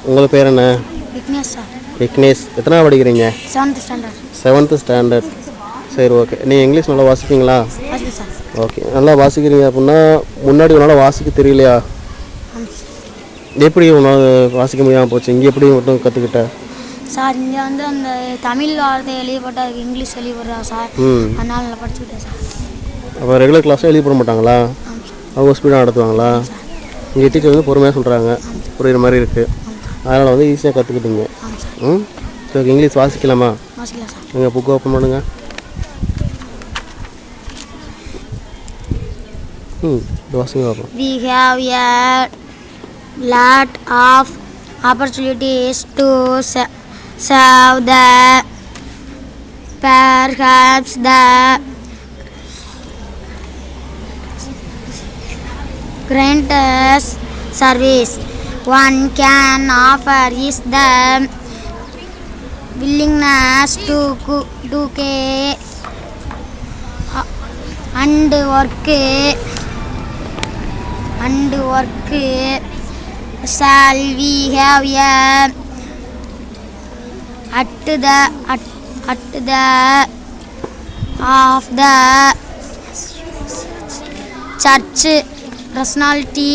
உங்கள் பேர் என்ன? விக்னேஷ் சார். விக்னேஷ். எத்தனாவது படிக்கிறீங்க? 7th standard. 7th standard. சரி, ஓகே. நீங்கள் இங்கிலீஷ் நல்லா வாசிப்பீங்களா? வாசிப்பேன் சார். ஓகே, நல்லா வாசிக்கிறீங்க அப்படின்னா முன்னாடி உன்னால் வாசிக்க தெரியலையா? எப்படி உன்னால் வாசிக்க முடியாமல் போச்சு? இங்கே எப்படி மட்டும் கற்றுக்கிட்ட சார்? இங்கே வந்து அந்த தமிழ் வார்த்தை எழுதிப்பட்ட இங்கிலீஷ் எழுதிப்படுறா சார். அதனால நல்லா படிச்சுக்கிட்டேன் சார். அப்போ ரெகுலர் கிளாஸும் எழுதி போட மாட்டாங்களா? அவங்க ஸ்பீடாக நடத்துவாங்களா? இங்கே டீச்சர் வந்து பொறுமையாக சொல்கிறாங்க, புரியுற மாதிரி இருக்குது. அதனால் வந்து ஈஸியாக கற்றுக்கிட்டீங்க. சரி, இங்கிலீஷ் வாசிக்கலாமா? வாசிக்கலாம் சார். நீங்கள் புக்கு ஓப்பன் பண்ணுங்க. வாசிங்க பார்ப்போம். We have a lot of opportunities to serve the perhaps the greatest service one can offer is the willingness to care and work. Shall we have a at the of the church personality